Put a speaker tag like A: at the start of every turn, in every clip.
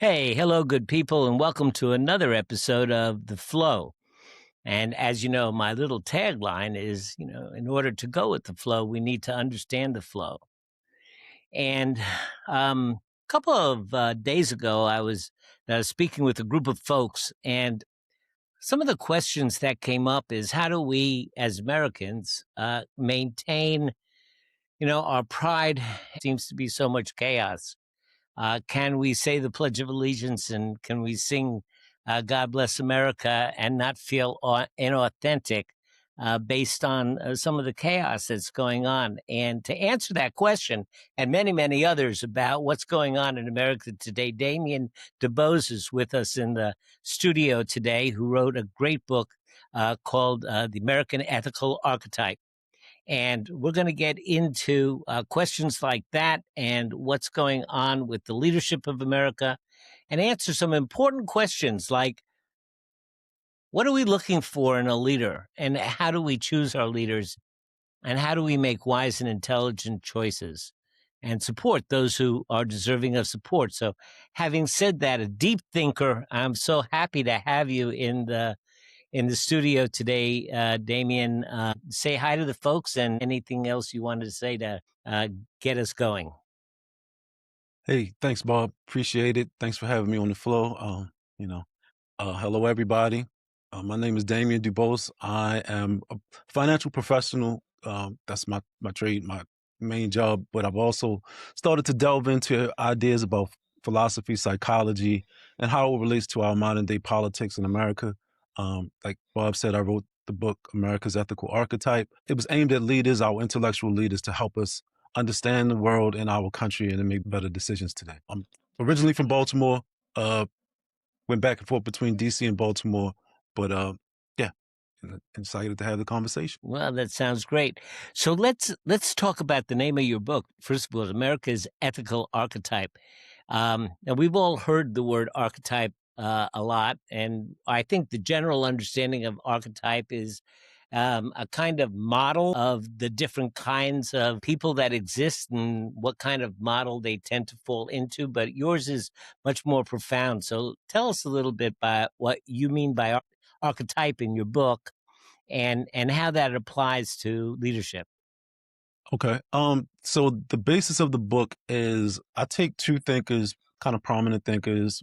A: Hey, hello, good people, and welcome to another episode of The Flow. And as you know, my little tagline is, in order to go with the flow, we need to understand the flow. And a couple of days ago, I was speaking with a group of folks, and some of the questions that came up is how do we, as Americans, maintain, our pride? Seems to be so much chaos. Can we say the Pledge of Allegiance and can we sing God Bless America and not feel inauthentic based on some of the chaos that's going on? And to answer that question and many, many others about what's going on in America today, Damien Dubose is with us in the studio today, who wrote a great book called The American Ethical Archetype. And we're going to get into questions like that and what's going on with the leadership of America and answer some important questions like what are we looking for in a leader and how do we choose our leaders and how do we make wise and intelligent choices and support those who are deserving of support. So having said that, a deep thinker, I'm so happy to have you in the studio today, Damien. Say hi to the folks and anything else you wanted to say to get us going.
B: Hey, thanks, Bob. Appreciate it. Thanks for having me on the flow. Hello, everybody. My name is Damien Dubose. I am a financial professional. That's my trade, my main job. But I've also started to delve into ideas about philosophy, psychology, and how it relates to our modern day politics in America. Like Bob said, I wrote the book America's Ethical Archetype. It was aimed at leaders, our intellectual leaders, to help us understand the world and our country and to make better decisions today. I'm originally from Baltimore, went back and forth between DC and Baltimore, but yeah, excited to have the conversation.
A: Well, that sounds great. So let's talk about the name of your book. First of all, America's Ethical Archetype. And we've all heard the word archetype a lot, and I think the general understanding of archetype is a kind of model of the different kinds of people that exist and what kind of model they tend to fall into. But yours is much more profound. So tell us a little bit about what you mean by archetype in your book and how that applies to leadership.
B: Okay. So the basis of the book is I take two thinkers, kind of prominent thinkers,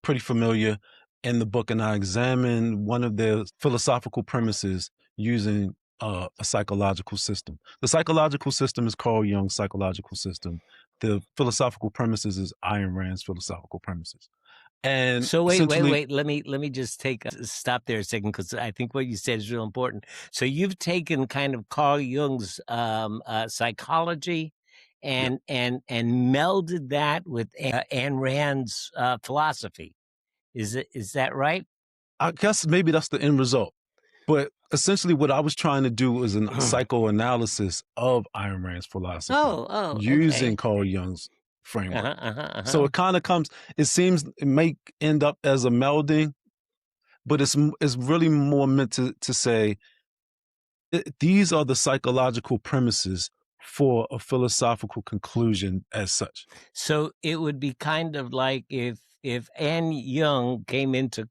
B: pretty familiar in the book, and I examine one of their philosophical premises using a psychological system. The psychological system is Carl Jung's psychological system. The philosophical premises is Ayn Rand's philosophical premises. And
A: So wait.
B: essentially,
A: Let me just take a stop there a second because I think what you said is real important. So you've taken kind of Carl Jung's psychology
B: yeah,
A: and melded that with Ayn Rand's philosophy. Is that right?
B: I guess maybe that's the end result. But essentially, what I was trying to do was a psychoanalysis of Ayn Rand's philosophy
A: Okay.
B: using Carl Jung's framework. So
A: Uh-huh.
B: it kind of comes, it seems it may end up as a melding, but it's really more meant to say these are the psychological premises for a philosophical conclusion as such.
A: So it would be kind of like if Anne Young came into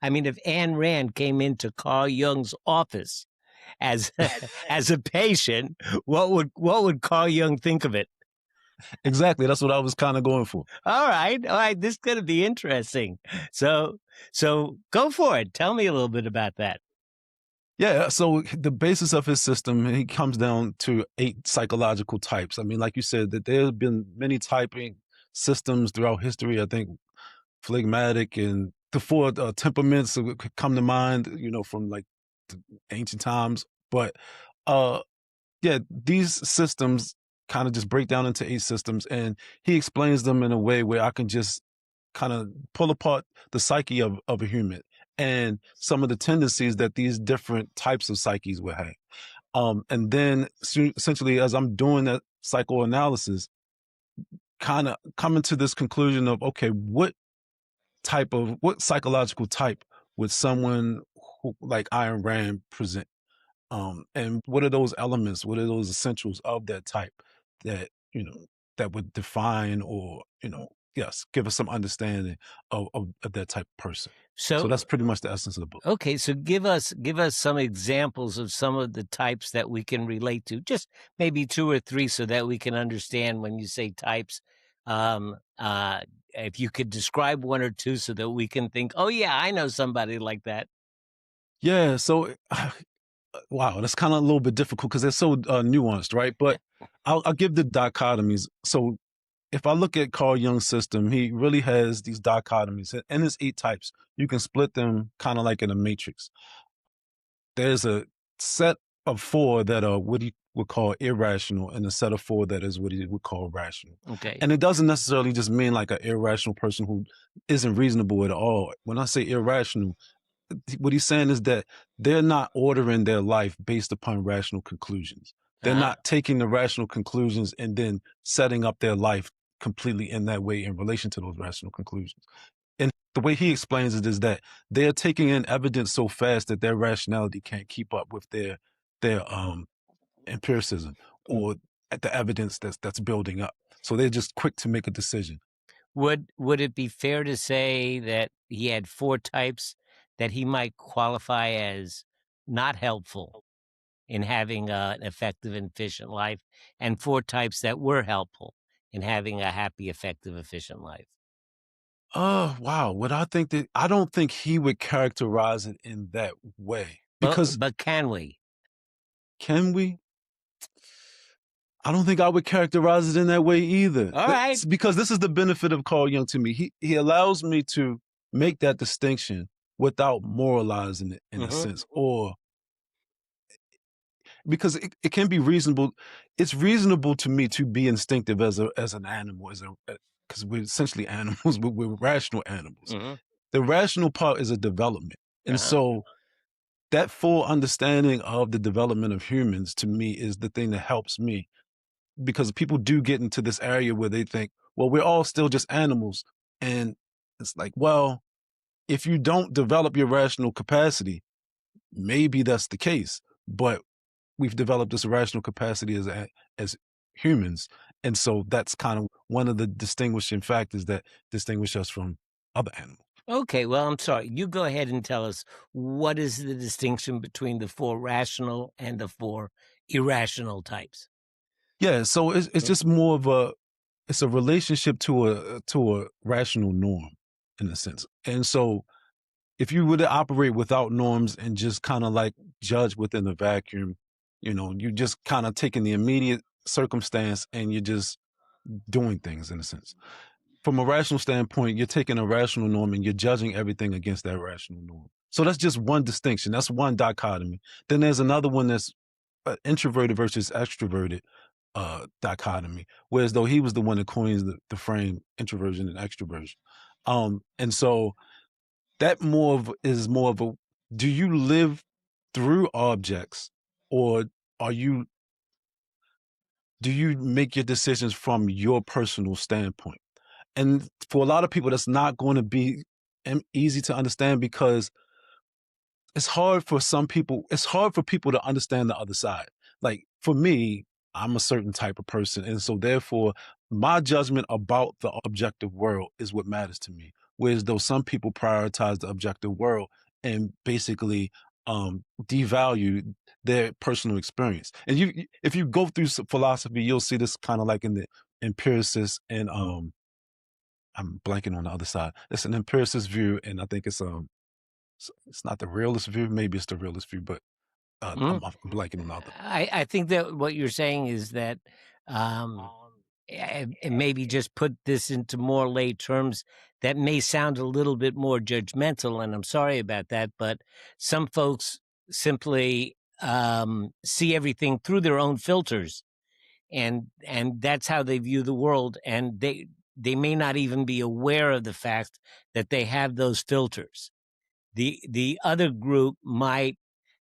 A: if Anne Rand came into Carl Jung's office as as a patient, what would Carl Jung think of it?
B: Exactly. That's what I was kind of going for.
A: All right, this is going to be interesting. So go for it. Tell me a little bit about that.
B: Yeah, so the basis of his system, he comes down to 8 psychological types. I mean, like you said, that there have been many typing systems throughout history. I think phlegmatic and the 4 temperaments could come to mind, from like the ancient times. But yeah, these systems kind of just break down into 8 systems, and he explains them in a way where I can just kind of pull apart the psyche of a human and some of the tendencies that these different types of psyches will have. And then essentially, as I'm doing that psychoanalysis, kind of coming to this conclusion of, okay, what psychological type would someone who, like Ayn Rand present? And what are those elements? What are those essentials of that type that, that would define or, yes, give us some understanding of that type of person. So
A: So
B: that's pretty much the essence of the book.
A: okay, so give us some examples of some of the types that we can relate to. Just maybe two or three, so that we can understand when you say types. Um, uh, if you could describe one or two, so that we can think, "Oh yeah, I know somebody like that."
B: Yeah. So wow, that's kind of a little bit difficult because they're so nuanced, right? But I'll give the dichotomies. So if I look at Carl Jung's system, he really has these dichotomies. And his 8 types, you can split them kind of like in a matrix. There's a set of 4 that are what he would call irrational, and a set of 4 that is what he would call rational.
A: Okay.
B: And it doesn't necessarily just mean like an irrational person who isn't reasonable at all. When I say irrational, what he's saying is that they're not ordering their life based upon rational conclusions. They're
A: Uh-huh.
B: not taking the rational conclusions and then setting up their life completely in that way in relation to those rational conclusions. And the way he explains it is that they're taking in evidence so fast that their rationality can't keep up with their empiricism or the evidence that's building up. So they're just quick to make a decision.
A: Would it be fair to say that he had 4 types that he might qualify as not helpful in having an effective and efficient life, and 4 types that were helpful in having a happy, effective, efficient life?
B: Oh, wow. I don't think he would characterize it in that way. Because
A: But can we?
B: can we? I don't think I would characterize it in that way either.
A: All right.
B: Because this is the benefit of Carl Jung to me. He allows me to make that distinction without moralizing it in a
A: Mhm.
B: sense, or because it can be reasonable. It's reasonable to me to be instinctive as an animal, because we're essentially animals, but we're rational animals.
A: Mhm.
B: The rational part is a development. And
A: Uh-huh.
B: so that full understanding of the development of humans to me is the thing that helps me, because people do get into this area where they think, well, we're all still just animals. And it's like, well, if you don't develop your rational capacity, maybe that's the case. But we've developed this rational capacity as humans. And so that's kind of one of the distinguishing factors that distinguish us from other animals.
A: Okay, well, I'm sorry. You go ahead and tell us, what is the distinction between the 4 rational and the 4 irrational types?
B: Yeah, so it's just more of it's a relationship to a rational norm in a sense. And so if you were to operate without norms and just kind of like judge within a vacuum, you just kind of taking the immediate circumstance and you're just doing things in a sense. From a rational standpoint, you're taking a rational norm and you're judging everything against that rational norm. So that's just one distinction. That's one dichotomy. Then there's another one that's introverted versus extroverted dichotomy, whereas though he was the one that coins the frame introversion and extroversion. And so that is more of a, do you live through objects, or are you do you make your decisions from your personal standpoint? And for a lot of people, that's not going to be easy to understand, because it's hard for people to understand the other side. Like for me, I'm a certain type of person. And so therefore my judgment about the objective world is what matters to me. Whereas though some people prioritize the objective world and basically devalue their personal experience. And if you go through some philosophy, you'll see this kind of like in the empiricist and I'm blanking on the other side. It's an empiricist view, and I think it's not the realist view. Maybe it's the realist view, but I'm blanking on the other.
A: I think that what you're saying is that, um, and maybe just put this into more lay terms that may sound a little bit more judgmental, and I'm sorry about that, but some folks simply see everything through their own filters, and that's how they view the world, and they may not even be aware of the fact that they have those filters. The other group might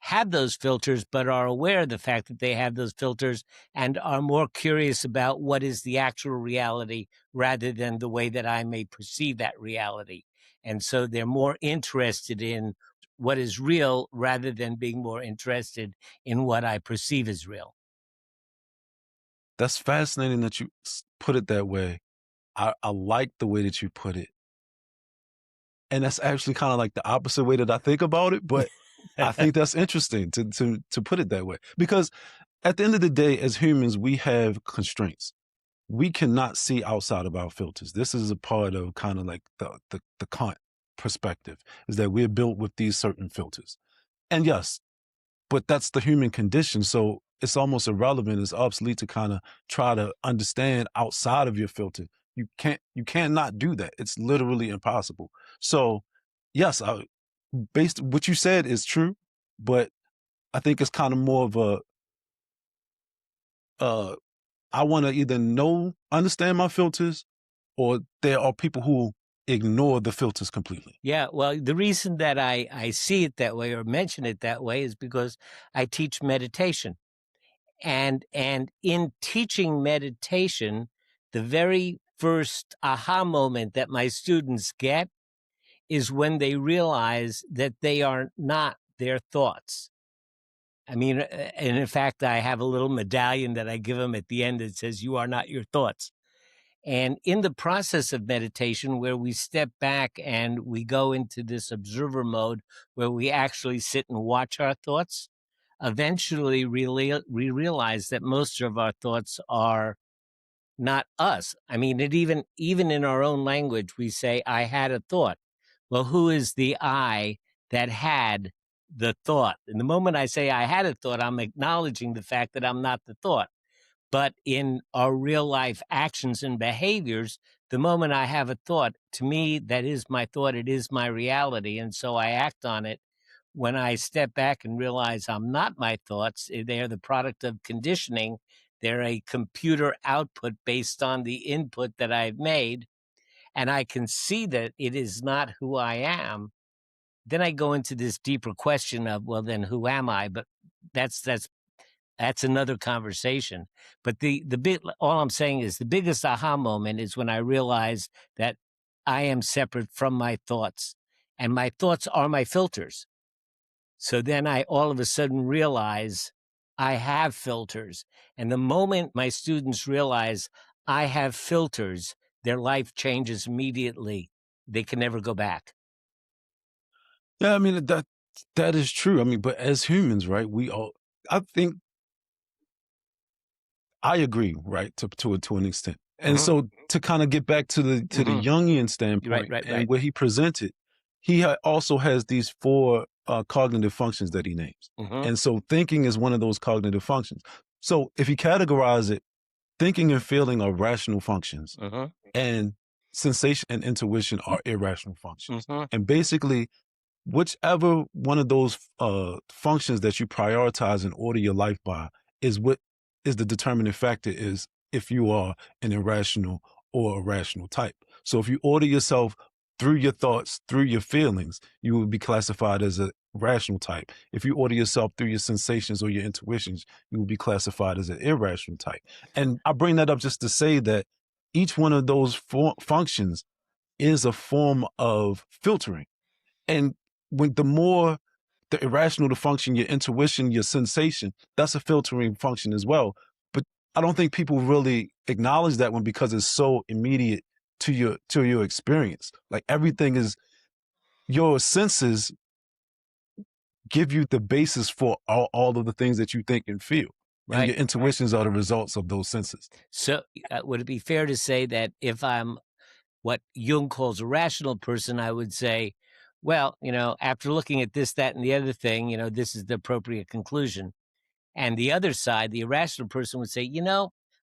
A: have those filters, but are aware of the fact that they have those filters and are more curious about what is the actual reality rather than the way that I may perceive that reality. And so they're more interested in what is real rather than being more interested in what I perceive as real.
B: That's fascinating that you put it that way. I like the way that you put it. And that's actually kind of like the opposite way that I think about it, but I think that's interesting to put it that way. Because at the end of the day, as humans, we have constraints. We cannot see outside of our filters. This is a part of kind of like the Kant perspective, is that we're built with these certain filters. And yes, but that's the human condition. So it's almost irrelevant. It's obsolete to kind of try to understand outside of your filter. You can't not do that. It's literally impossible. So yes, based what you said is true, but I think it's kind of more of a I want to either understand my filters, or there are people who ignore the filters completely.
A: Yeah, well, the reason that I see it that way or mention it that way is because I teach meditation. And in teaching meditation, the very first aha moment that my students get is when they realize that they are not their thoughts. I mean, and in fact, I have a little medallion that I give them at the end that says, "You are not your thoughts." And in the process of meditation, where we step back and we go into this observer mode, where we actually sit and watch our thoughts, eventually we realize that most of our thoughts are not us. I mean, even in our own language, we say, "I had a thought." Well, who is the I that had the thought? And the moment I say I had a thought, I'm acknowledging the fact that I'm not the thought. But in our real life actions and behaviors, the moment I have a thought, to me, that is my thought, it is my reality. And so I act on it. When I step back and realize I'm not my thoughts, they're the product of conditioning. They're a computer output based on the input that I've made. And I can see that it is not who I am. Then I go into this deeper question of, well, then who am I? But that's another conversation. But the big, all I'm saying is the biggest aha moment is when I realize that I am separate from my thoughts, and my thoughts are my filters. So then I all of a sudden realize I have filters. And the moment my students realize I have filters, their life changes immediately. They can never go back.
B: Yeah, I mean that is true. I mean, but as humans, right? I think I agree, right, to an extent. And
A: Mhm.
B: so to kind of get back to the
A: Mhm.
B: Jungian
A: Right,
B: standpoint
A: right,
B: and
A: right.
B: where he presented, also has these four cognitive functions that he names.
A: Mhm.
B: And so thinking is one of those cognitive functions. So if you categorize it, thinking and feeling are rational functions,
A: Mhm.
B: and sensation and intuition are irrational functions.
A: Mhm.
B: And basically, whichever one of those functions that you prioritize and order your life by is what is the determining factor, is if you are an irrational or a rational type. So if you order yourself through your thoughts, through your feelings, you will be classified as a rational type. If you order yourself through your sensations or your intuitions, you will be classified as an irrational type. And I bring that up just to say that each one of those functions is a form of filtering. And when the more the irrational the function, your intuition, your sensation, that's a filtering function as well. But I don't think people really acknowledge that one because it's so immediate to your experience. Like everything is, your senses give you the basis for all of the things that you think and feel. And
A: Right.
B: your intuitions are the results of those senses.
A: So would it be fair to say that if I'm what Jung calls a rational person, I would say, well, after looking at this, that, and the other thing, this is the appropriate conclusion. And the other side, the irrational person would say,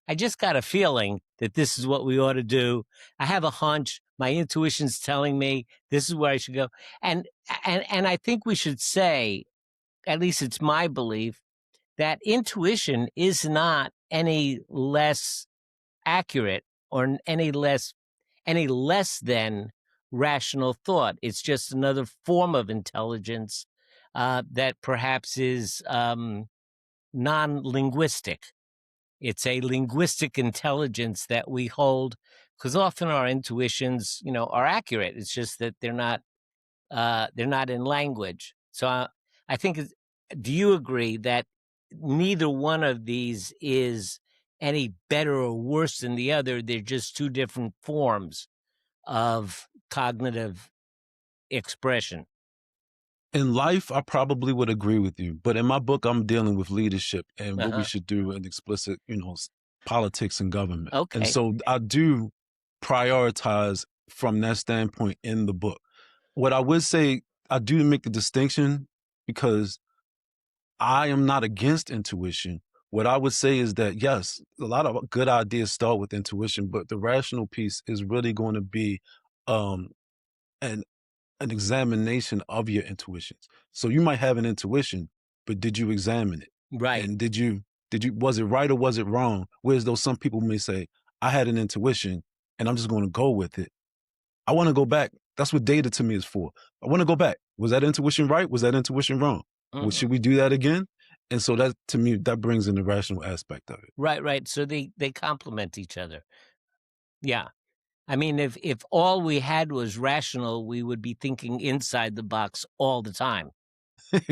A: I just got a feeling that this is what we ought to do. I have a hunch. My intuition's telling me this is where I should go. And and I think we should say, at least it's my belief, that intuition is not any less accurate or any less than rational thought. It's just another form of intelligence that perhaps is non-linguistic. It's a linguistic intelligence that we hold because often our intuitions, are accurate. It's just that they're not in language. So I think, do you agree that neither one of these is any better or worse than the other. They're just two different forms of cognitive expression.
B: In life, I probably would agree with you, but in my book, I'm dealing with leadership and what we
A: Uh-huh.
B: should do in explicit, politics and government. And
A: Okay.
B: so I do prioritize from that standpoint in the book. What I would say, I do make the distinction because I am not against intuition. What I would say is that, yes, a lot of good ideas start with intuition, but the rational piece is really going to be um, an an examination of your intuitions. So you might have an intuition, but did you examine it?
A: Right.
B: And was it right or was it wrong? Whereas though some people may say, I had an intuition and I'm just going to go with it. I want to go back. That's what data to me is for. I want to go back. Was that intuition right? Was that intuition wrong? Well, should we do that again? And so that, to me, that brings in the rational aspect of it.
A: Right. So they complement each other. Yeah. I mean, if all we had was rational, we would be thinking inside the box all the time.
B: That's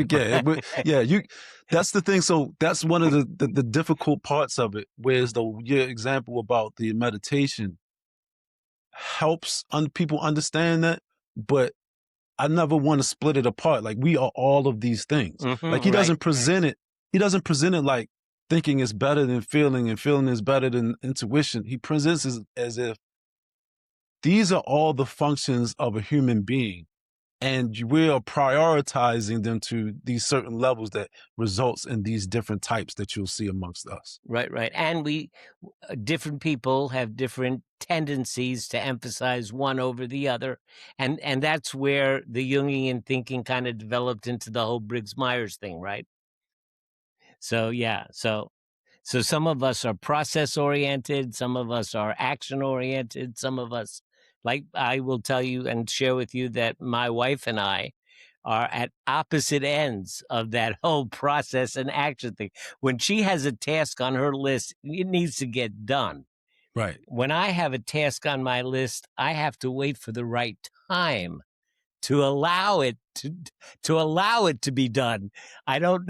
B: the thing. So that's one of the difficult parts of it. Whereas your example about the meditation helps people understand that, but I never want to split it apart. Like we are all of these things. Like he doesn't present it. He doesn't present it like thinking is better than feeling and feeling is better than intuition. He presents it as if these are all the functions of a human being. And we are prioritizing them to these certain levels that results in these different types that you'll see amongst us.
A: Right. And different people have different tendencies to emphasize one over the other. And that's where the Jungian thinking kind of developed into the whole Briggs-Myers thing, right? So, yeah. So some of us are process-oriented, some of us are action-oriented, some of us, like I will tell you and share with you that my wife and I are at opposite ends of that whole process and action thing. When she has a task on her list, it needs to get done.
B: Right.
A: When I have a task on my list, I have to wait for the right time to allow it to be done. I don't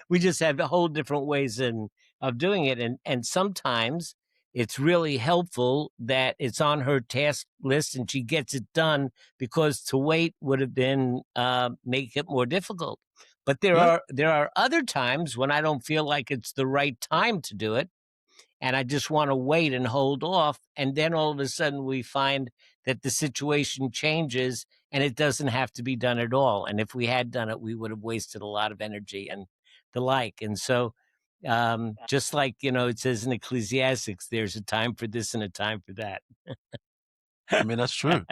A: we just have a whole different ways of doing it. And sometimes it's really helpful that it's on her task list and she gets it done, because to wait would have been make it more difficult. But there are other times when I don't feel like it's the right time to do it, and I just want to wait and hold off. And then all of a sudden we find that the situation changes and it doesn't have to be done at all. And if we had done it, we would have wasted a lot of energy and the like. And so just like, it says in Ecclesiastics, there's a time for this and a time for that.
B: I mean, that's true.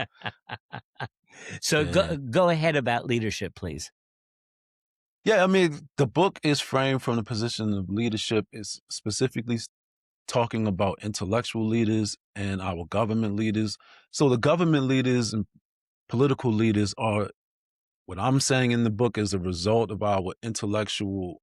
A: So go ahead about leadership, please.
B: Yeah, I mean, the book is framed from the position of leadership. It's specifically talking about intellectual leaders and our government leaders. So the government leaders and political leaders are, what I'm saying in the book, is a result of our intellectual,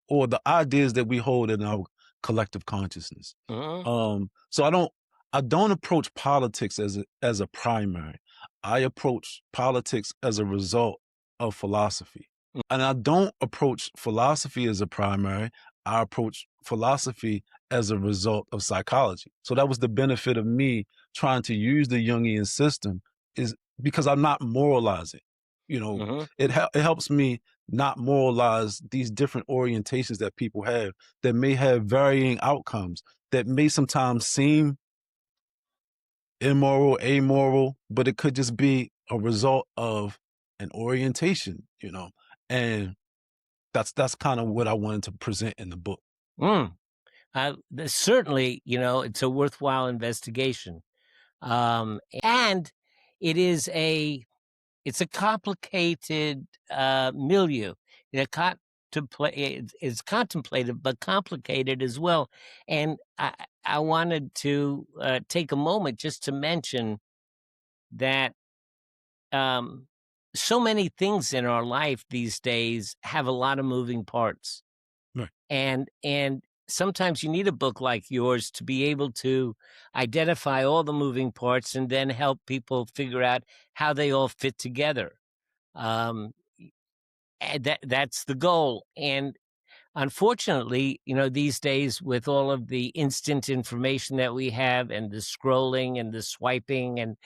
B: or the ideas that we hold in our collective consciousness. So I don't approach politics as a primary. I approach politics as a result of philosophy. And I don't approach philosophy as a primary. I approach philosophy as a result of psychology. So that was the benefit of me trying to use the Jungian system, is because I'm not moralizing. It helps me not moralize these different orientations that people have that may have varying outcomes, that may sometimes seem immoral, amoral, but it could just be a result of an orientation, and that's kind of what I wanted to present in the book.
A: Certainly, it's a worthwhile investigation. And it is it's a complicated milieu. It's contemplative, but complicated as well. And I wanted to take a moment just to mention that so many things in our life these days have a lot of moving parts.
B: Right.
A: And sometimes you need a book like yours to be able to identify all the moving parts and then help people figure out how they all fit together. And that's the goal. And unfortunately, these days with all of the instant information that we have and the scrolling and the swiping and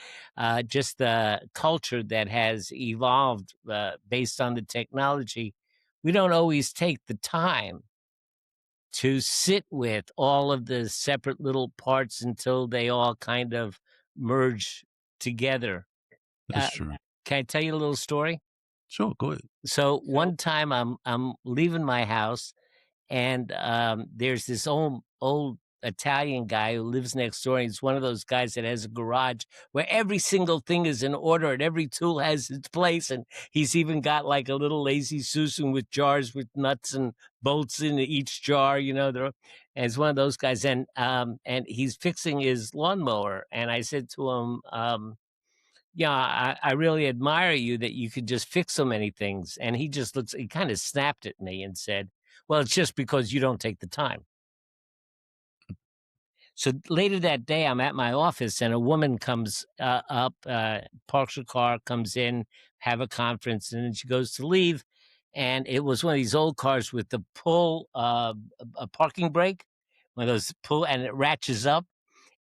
A: just the culture that has evolved based on the technology, we don't always take the time to sit with all of the separate little parts until they all kind of merge together.
B: That's
A: Uh,
B: true.
A: can I tell you a little story?
B: Sure, go ahead.
A: So one time I'm leaving my house, and there's this old Italian guy who lives next door. He's one of those guys that has a garage where every single thing is in order and every tool has its place, and he's even got like a little lazy Susan with jars with nuts and bolts in each jar. And it's one of those guys, and he's fixing his lawnmower. And I said to him, yeah, I really admire you that you could just fix so many things. And he kind of snapped at me and said, well, it's just because you don't take the time. So later that day, I'm at my office and a woman comes up, parks her car, comes in, have a conference, and then she goes to leave. And it was one of these old cars with the pull, a parking brake, one of those pull, and it ratchets up.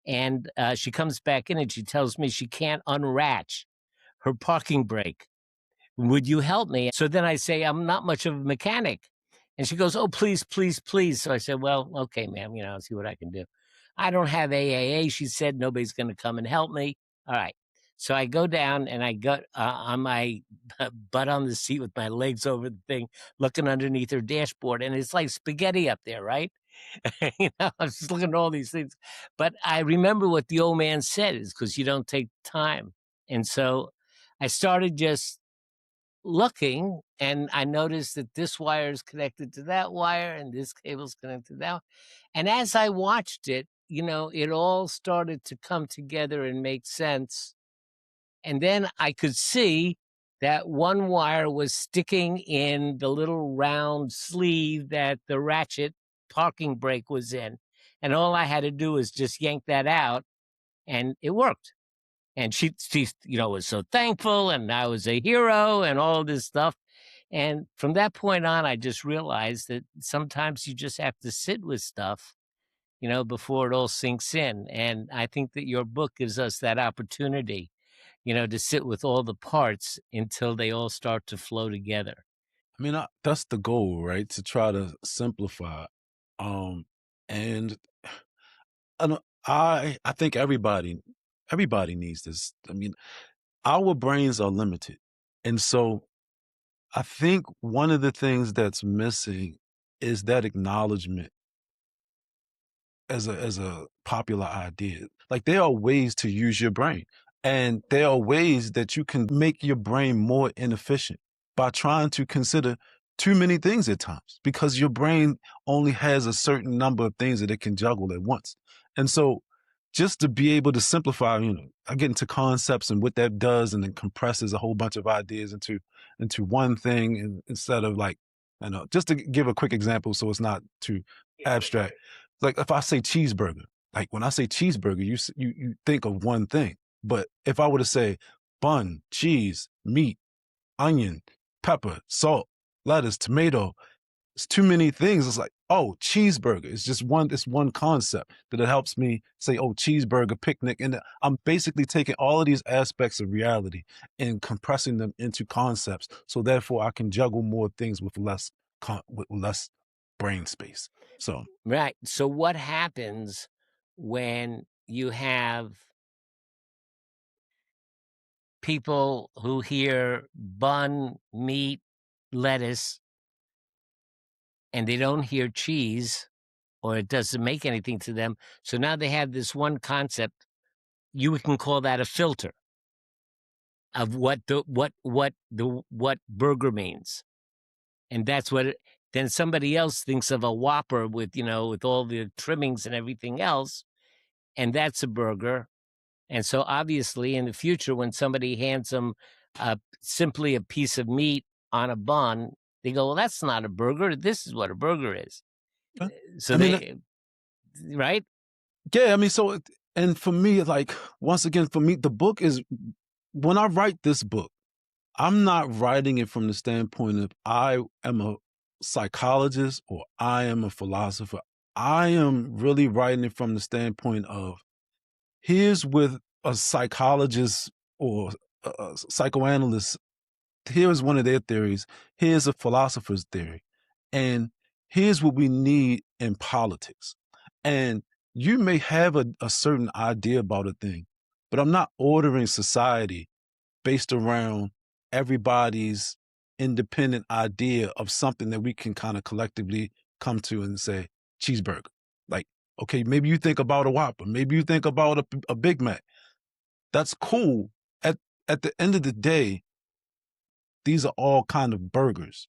A: And she comes back in and she tells me she can't unratch her parking brake. Would you help me? So then I say, I'm not much of a mechanic. And she goes, oh, please, please, please. So I said, well, okay, ma'am, I'll see what I can do. I don't have AAA. She said, nobody's going to come and help me. All right. So I go down and I got on my butt on the seat with my legs over the thing, looking underneath her dashboard. And it's like spaghetti up there, right? I was just looking at all these things. But I remember what the old man said is because you don't take time. And so I started just looking, and I noticed that this wire is connected to that wire and this cable's connected to that. And as I watched it, it all started to come together and make sense. And then I could see that one wire was sticking in the little round sleeve that the ratchet parking brake was in. And all I had to do was just yank that out, and it worked. And she was so thankful, and I was a hero and all this stuff. And from that point on, I just realized that sometimes you just have to sit with stuff, before it all sinks in. And I think that your book gives us that opportunity, to sit with all the parts until they all start to flow together.
B: I mean, that's the goal, right? To try to simplify. And I don't- I think everybody needs this. I mean, our brains are limited, and so I think one of the things that's missing is that acknowledgement as a popular idea. Like, there are ways to use your brain, and there are ways that you can make your brain more inefficient by trying to consider too many things at times, because your brain only has a certain number of things that it can juggle at once. And so just to be able to simplify, I get into concepts and what that does, and then compresses a whole bunch of ideas into one thing, and instead of, like, I know, just to give a quick example so it's not too abstract. Like, if I say cheeseburger, like, when I say cheeseburger, you think of one thing. But if I were to say bun, cheese, meat, onion, pepper, salt, lettuce, tomato, it's too many things. It's like, oh, cheeseburger. It's just one concept that it helps me say, oh, cheeseburger, picnic. And I'm basically taking all of these aspects of reality and compressing them into concepts. So therefore I can juggle more things with less brain space. So
A: Right. So what happens when you have people who hear bun, meat, lettuce, and they don't hear cheese, or it doesn't make anything to them? So now they have this one concept. You can call that a filter of what burger means. And that's what then somebody else thinks of a Whopper with, with all the trimmings and everything else, and that's a burger. And so obviously in the future, when somebody hands them simply a piece of meat on a bun, they go, well, that's not a burger. This is what a burger is. So
B: I mean,
A: right?
B: yeah, I mean, so, and for me, like, once again, for me, the book is, when I write this book, I'm not writing it from the standpoint of I am a psychologist or I am a philosopher. I am really writing it from the standpoint of here's with a psychologist or a psychoanalyst, here's one of their theories, here's a philosopher's theory, and here's what we need in politics. And you may have a certain idea about a thing, but I'm not ordering society based around everybody's independent idea of something that we can kind of collectively come to and say, cheeseburger. Like, okay, maybe you think about a Whopper, maybe you think about a Big Mac. That's cool. At the end of the day, these are all kind of burgers,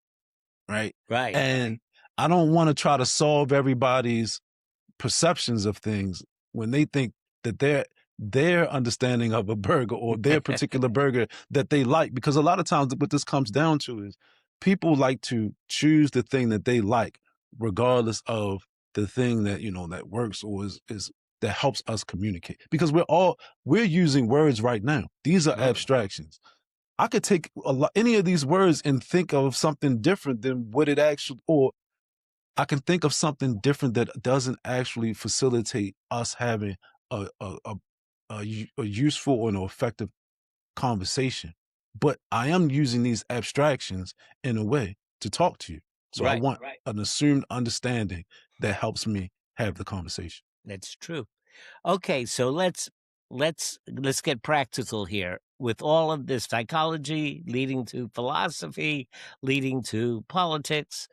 B: right?
A: Right.
B: And I don't want to try to solve everybody's perceptions of things when they think that their understanding of a burger or their particular burger that they like, because a lot of times what this comes down to is people like to choose the thing that they like regardless of the thing that that works or is that helps us communicate, because we're using words right now. These are abstractions. I could take any of these words and think of something different than what it actually, or I can think of something different that doesn't actually facilitate us having a useful or an effective conversation. But I am using these abstractions in a way to talk to you. So I
A: Right.
B: want an assumed understanding that helps me have the conversation.
A: That's true. Okay, so let's get practical here. With all of this psychology leading to philosophy, leading to politics,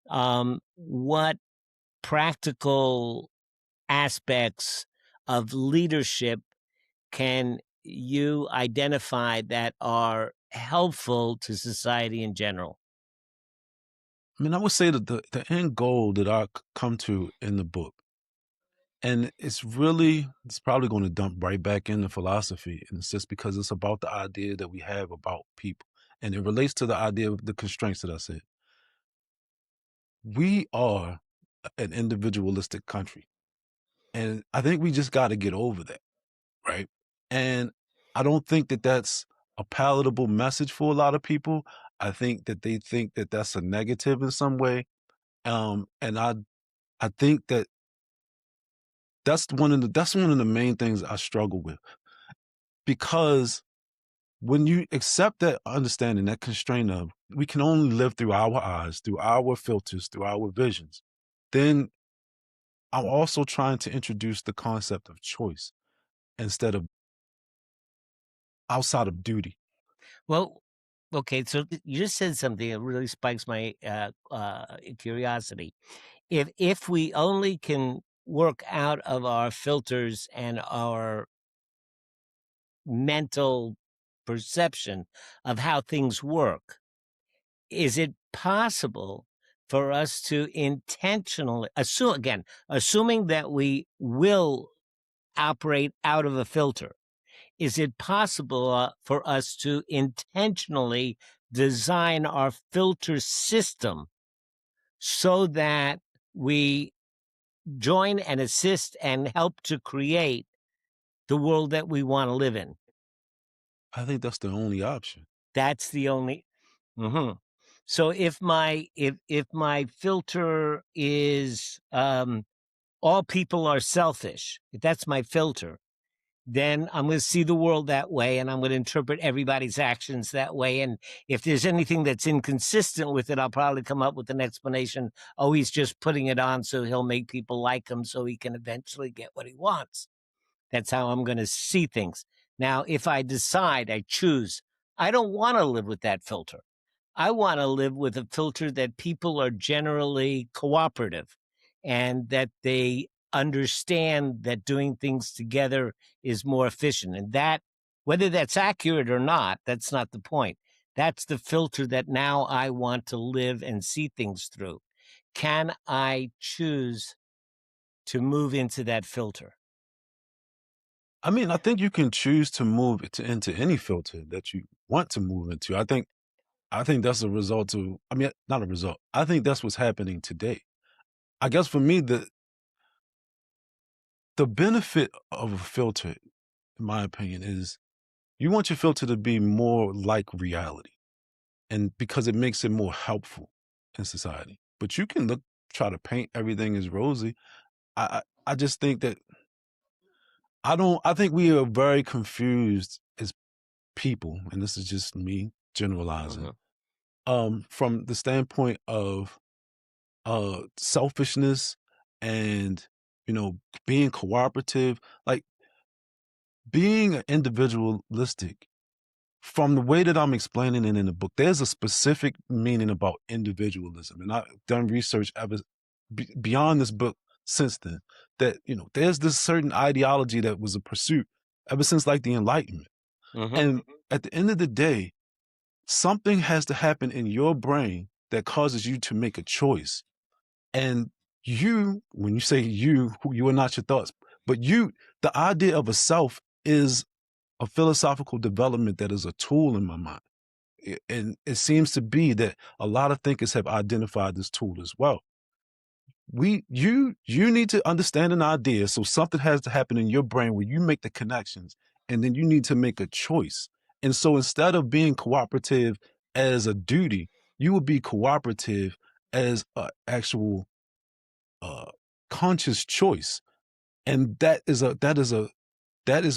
A: what practical aspects of leadership can you identify that are helpful to society in general?
B: I mean, I would say that the end goal that I come to in the book, and it's probably going to dump right back into philosophy, and it's just because it's about the idea that we have about people. And it relates to the idea of the constraints that I said. We are an individualistic country. And I think we just got to get over that, right? And I don't think that that's a palatable message for a lot of people. I think that they think that that's a negative in some way. And I think that that's one of the main things I struggle with, because when you accept that understanding, that constraint of we can only live through our eyes, through our filters, through our visions, then I'm also trying to introduce the concept of choice instead of outside of duty.
A: Well, okay, so you just said something that really spikes my curiosity. If we only can work out of our filters and our mental perception of how things work, is it possible for us to intentionally assuming that we will operate out of a filter, is it possible for us to intentionally design our filter system so that we join and assist and help to create the world that we want to live in?
B: I think that's the only option.
A: That's the only. Mhm. So if my filter is all people are selfish, if that's my filter, then I'm going to see the world that way, and I'm going to interpret everybody's actions that way. And if there's anything that's inconsistent with it, I'll probably come up with an explanation. Oh, he's just putting it on so he'll make people like him so he can eventually get what he wants. That's how I'm going to see things. Now, if I decide, I choose, I don't want to live with that filter. I want to live with a filter that people are generally cooperative and that they understand that doing things together is more efficient. And that, whether that's accurate or not, that's not the point. That's the filter that now I want to live and see things through. Can I choose to move into that filter?
B: I mean, I think you can choose to move into any filter that you want to move into. I think that's a result of, I mean, not a result. I think that's what's happening today. I guess for me, the benefit of a filter, in my opinion, is you want your filter to be more like reality, and because it makes it more helpful in society. but you can try to paint everything as rosy. I just think that I think we are very confused as people, and this is just me generalizing, from the standpoint of selfishness and, being cooperative, like being individualistic. From the way that I'm explaining it in the book, there's a specific meaning about individualism, and I've done research ever beyond this book since then. That there's this certain ideology that was a pursuit ever since like the Enlightenment, and at the end of the day, something has to happen in your brain that causes you to make a choice. And when you say you are not your thoughts, but the idea of a self is a philosophical development that is a tool in my mind. And it seems to be that a lot of thinkers have identified this tool as well. You need to understand an idea, so something has to happen in your brain where you make the connections, and then you need to make a choice. And so instead of being cooperative as a duty, you will be cooperative as an actual conscious choice. And that is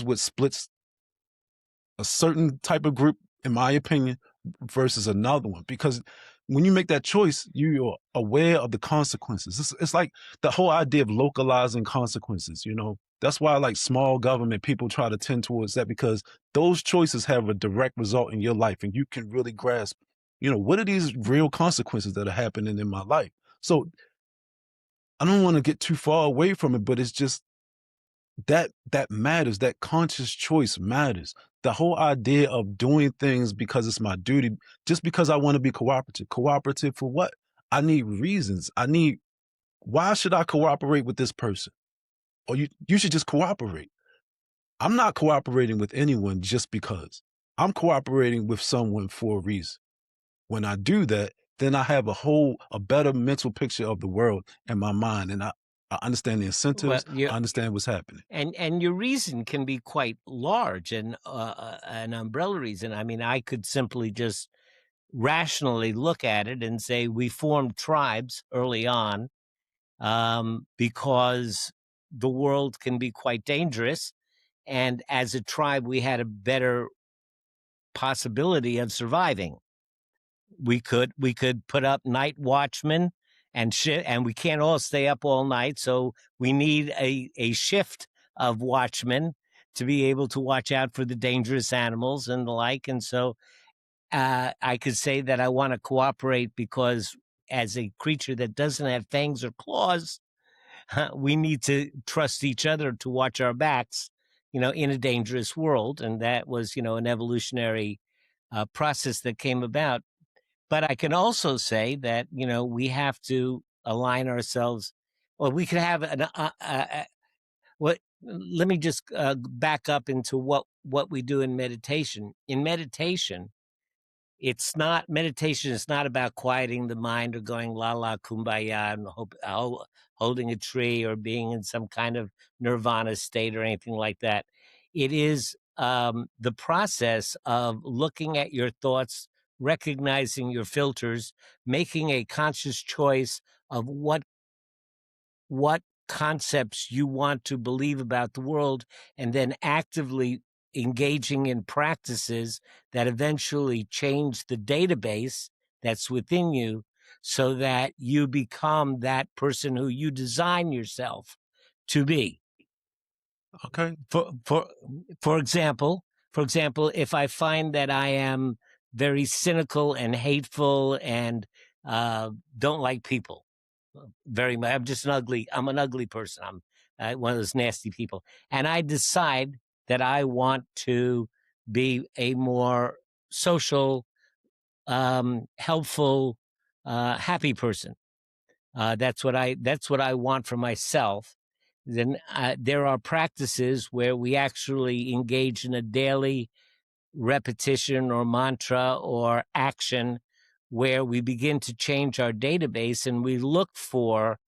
B: what splits a certain type of group, in my opinion, versus another one. Because when you make that choice, you're aware of the consequences. It's like the whole idea of localizing consequences. That's why like small government people try to tend towards that, because those choices have a direct result in your life, and you can really grasp, what are these real consequences that are happening in my life. So I don't want to get too far away from it, but it's just that matters. That conscious choice matters. The whole idea of doing things because it's my duty, just because I want to be cooperative. Cooperative for what? I need reasons. Why should I cooperate with this person? Or you should just cooperate. I'm not cooperating with anyone just because. I'm cooperating with someone for a reason. When I do that, then I have a better mental picture of the world in my mind, and I understand the incentives. I understand what's happening.
A: And your reason can be quite large and an umbrella reason. I mean, I could simply just rationally look at it and say we formed tribes early on because the world can be quite dangerous. And as a tribe, we had a better possibility of surviving. We could put up night watchmen and and we can't all stay up all night. So we need a shift of watchmen to be able to watch out for the dangerous animals and the like. And so I could say that I want to cooperate because as a creature that doesn't have fangs or claws, we need to trust each other to watch our backs, in a dangerous world. And that was, an evolutionary process that came about. But I can also say that, we have to align ourselves. Well, we could have let me just back up into what we do in meditation. In meditation, meditation is not about quieting the mind or going la la kumbaya and holding a tree or being in some kind of nirvana state or anything like that. It is the process of looking at your thoughts, recognizing your filters, making a conscious choice of what concepts you want to believe about the world, and then actively engaging in practices that eventually change the database that's within you so that you become that person who you design yourself to be.
B: Okay.
A: For example, if I find that I am very cynical and hateful and don't like people very much, I'm an ugly person. I'm one of those nasty people. And I decide that I want to be a more social, helpful, happy person. That's what I want for myself. Then there are practices where we actually engage in a daily repetition or mantra or action where we begin to change our database and we look for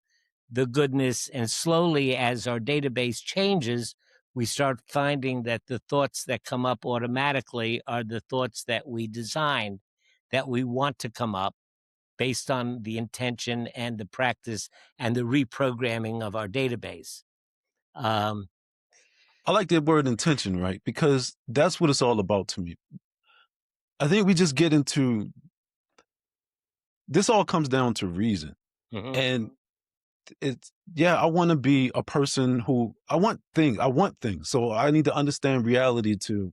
A: the goodness. And slowly, as our database changes, we start finding that the thoughts that come up automatically are the thoughts that we designed, that we want to come up. based on the intention and the practice and the reprogramming of our database.
B: I like that word intention, right? Because that's what it's all about to me. I think we just get into this, all comes down to reason.
A: Mm-hmm.
B: And it's, yeah, I want to be a person who I want things. So I need to understand reality to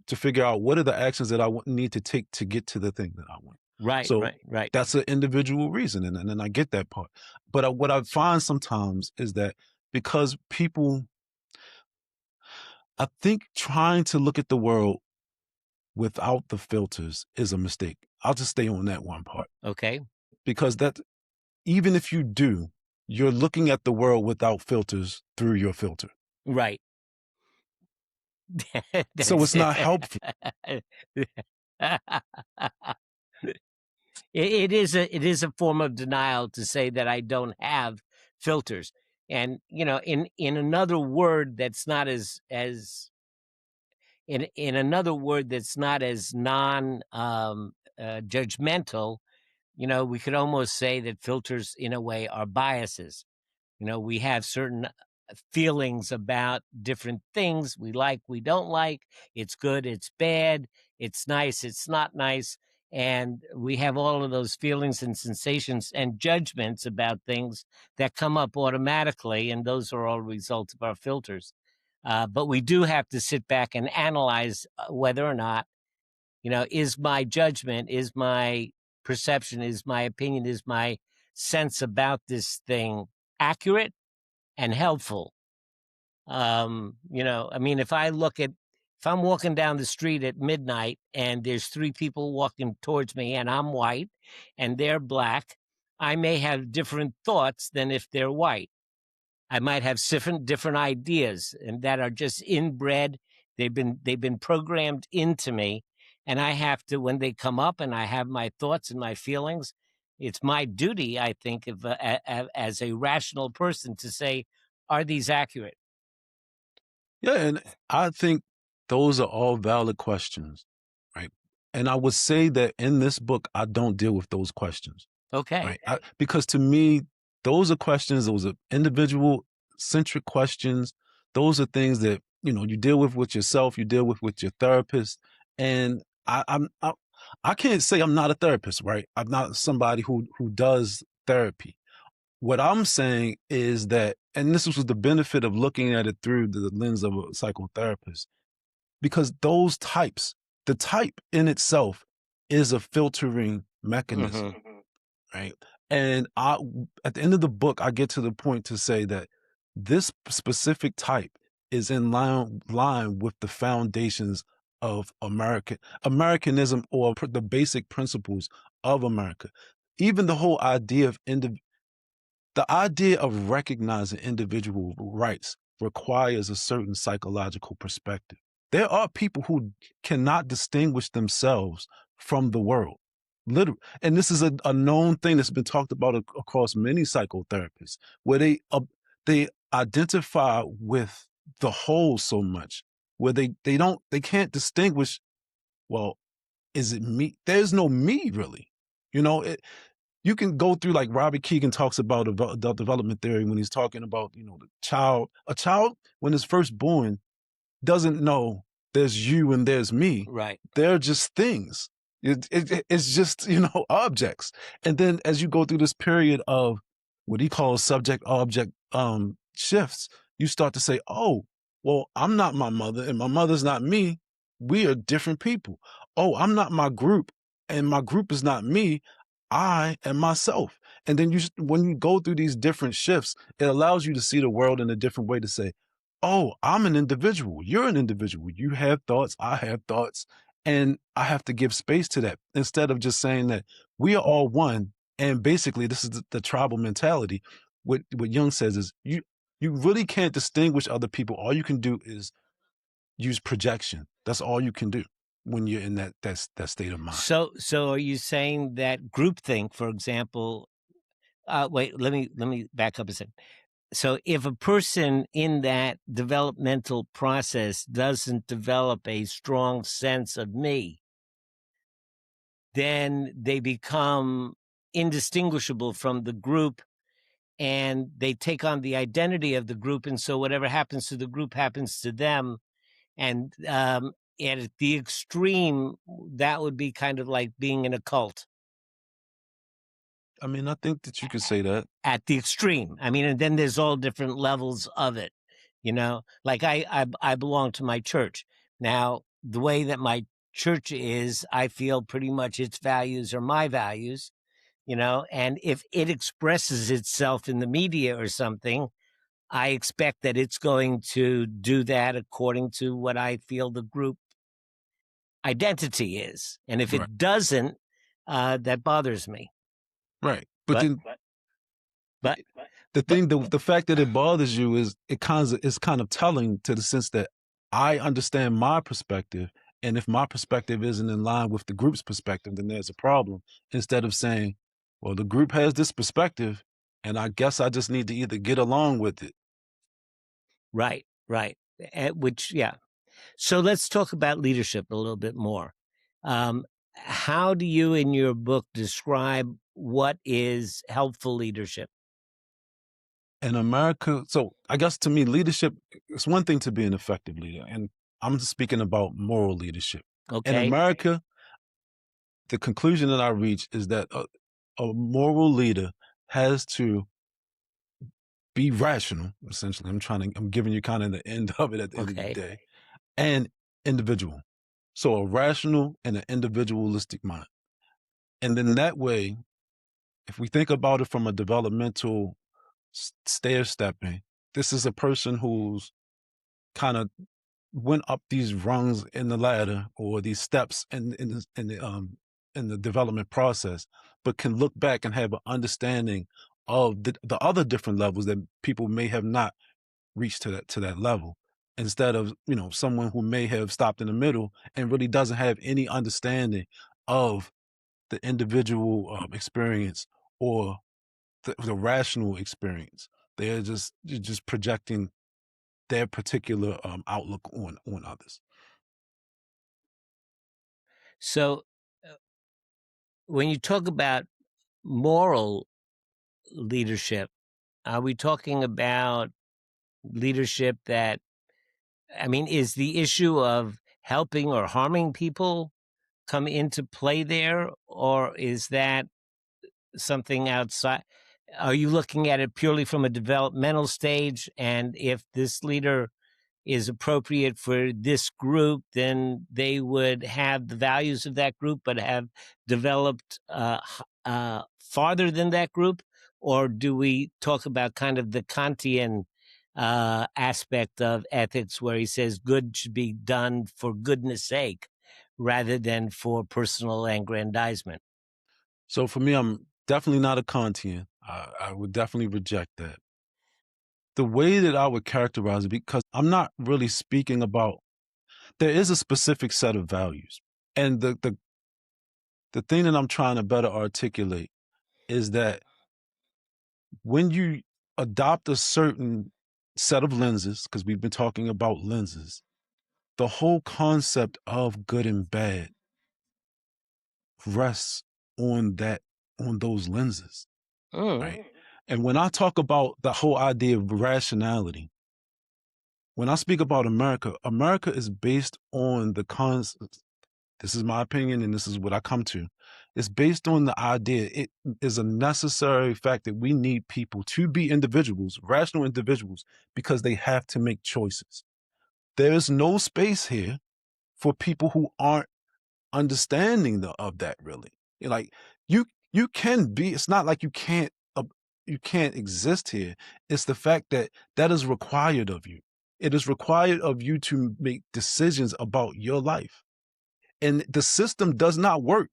B: figure out what are the actions that I need to take to get to the thing that I want.
A: Right,
B: So
A: right.
B: that's an individual reason. And I get that part. But what I find sometimes is that because people, I think trying to look at the world without the filters is a mistake. I'll just stay on that one part.
A: Okay.
B: Because that, even if you do, you're looking at the world without filters through your filter.
A: Right.
B: So it's not helpful.
A: It is a form of denial to say that I don't have filters. And, in another word that's not as in another word that's not as judgmental, we could almost say that filters in a way are biases. We have certain feelings about different things we like, we don't like, it's good, it's bad, it's nice, it's not nice. And we have all of those feelings and sensations and judgments about things that come up automatically. And those are all results of our filters. But we do have to sit back and analyze whether or not, is my judgment, is my perception, is my opinion, is my sense about this thing accurate and helpful. If I'm walking down the street at midnight and there's three people walking towards me and I'm white and they're black, I may have different thoughts than if they're white. I might have different ideas, and that are just inbred. They've been programmed into me, and I have to, when they come up and I have my thoughts and my feelings, it's my duty, I think, as a rational person, to say, are these accurate?
B: Yeah, and I think those are all valid questions, right? And I would say that in this book, I don't deal with those questions.
A: Okay.
B: Right. Because to me, those are questions, those are individual centric questions. Those are things that, you deal with yourself, you deal with your therapist. And I can't say I'm not a therapist, right? I'm not somebody who does therapy. What I'm saying is that, and this was the benefit of looking at it through the lens of a psychotherapist, because those types, the type in itself is a filtering mechanism.
A: Mm-hmm.
B: Right. And at the end of the book, I get to the point to say that this specific type is in line with the foundations of Americanism, or the basic principles of America. Even the whole idea of the idea of recognizing individual rights requires a certain psychological perspective. There are people who cannot distinguish themselves from the world. Literally. And this is a known thing that's been talked about across many psychotherapists, where they identify with the whole so much, where they can't distinguish, well, is it me? There's no me, really. You can go through, like Robert Keegan talks about adult development theory when he's talking about, a child when it's first born doesn't know there's you and there's me.
A: Right.
B: They're just things. It's just, objects. And then as you go through this period of what he calls subject object shifts, you start to say, oh, well, I'm not my mother and my mother's not me. We are different people. Oh, I'm not my group and my group is not me. I am myself. And then when you go through these different shifts, it allows you to see the world in a different way, to say, oh, I'm an individual. You're an individual. You have thoughts. I have thoughts. And I have to give space to that, instead of just saying that we are all one. And basically, this is the tribal mentality. What Jung says is you really can't distinguish other people. All you can do is use projection. That's all you can do when you're in that state of mind.
A: So are you saying that groupthink, for example, wait, let me back up a second. So if a person in that developmental process doesn't develop a strong sense of me, then they become indistinguishable from the group, and they take on the identity of the group, and so whatever happens to the group happens to them. And at the extreme, that would be kind of like being in a cult.
B: I mean, I think that you could say that.
A: At the extreme. I mean, and then there's all different levels of it, you know? Like I belong to my church. Now, the way that my church is, I feel pretty much its values are my values, you know? And if it expresses itself in the media or something, I expect that it's going to do that according to what I feel the group identity is. And if
B: Right.
A: it doesn't, that bothers me.
B: Right. But then
A: but
B: the fact that it bothers you is kind of telling, to the sense that I understand my perspective, and if my perspective isn't in line with the group's perspective, then there's a problem. Instead of saying, well, the group has this perspective, and I guess I just need to either get along with it.
A: Right. Which, yeah. So let's talk about leadership a little bit more. How do you, in your book, describe what is helpful leadership?
B: In America, so I guess to me, leadership, it's one thing to be an effective leader, and I'm speaking about moral leadership.
A: Okay.
B: In America, the conclusion that I reach is that a moral leader has to be rational, essentially. I'm giving you kind of the end of it at the end of the day, and individual. So a rational and an individualistic mind. And then that way, if we think about it from a developmental stair stepping, this is a person who's kind of went up these rungs in the ladder, or these steps in the development process, but can look back and have an understanding of the other different levels that people may have not reached to that level, instead of, you know, someone who may have stopped in the middle and really doesn't have any understanding of the individual experience, or the rational experience. They're just projecting their particular outlook on others.
A: So when you talk about moral leadership, are we talking about leadership that, I mean, is the issue of helping or harming people come into play there, or is that something outside? Are you looking at it purely from a developmental stage, and if this leader is appropriate for this group, then they would have the values of that group but have developed farther than that group? Or do we talk about kind of the Kantian aspect of ethics, where he says good should be done for goodness sake rather than for personal aggrandizement?
B: So for me, I'm definitely not a Kantian. I would definitely reject that. The way that I would characterize it, because I'm not really speaking about, there is a specific set of values. And the thing that I'm trying to better articulate is that when you adopt a certain set of lenses, because we've been talking about lenses, the whole concept of good and bad rests on those lenses, right? And when I talk about the whole idea of rationality, when I speak about America, America is based on the concept. This is my opinion, and this is what I come to. It's based on the idea, it is a necessary fact that we need people to be individuals, rational individuals, because they have to make choices. There is no space here for people who aren't understanding of that, really. Like, you can be, it's not like you can't exist here. It's the fact that that is required of you. It is required of you to make decisions about your life. And the system does not work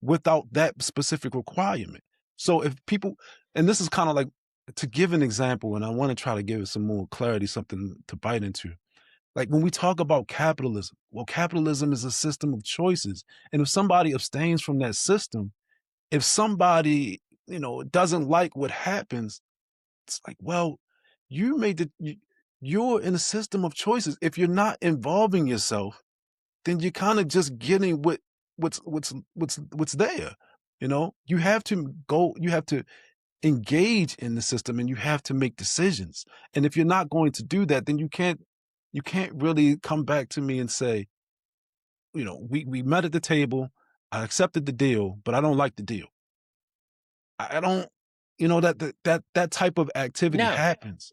B: without that specific requirement. So if people, and this is kind of like, to give an example, and I want to try to give it some more clarity, something to bite into. Like when we talk about capitalism, well, capitalism is a system of choices. And if somebody abstains from that system, if somebody, you know, doesn't like what happens, it's like, well, you're in a system of choices. If you're not involving yourself, then you're kind of just getting what's there. You have to engage in the system, and you have to make decisions. And if you're not going to do that, then you can't really come back to me and say, we met at the table, I accepted the deal, but I don't like the deal. I don't, that type of activity
A: No.
B: happens.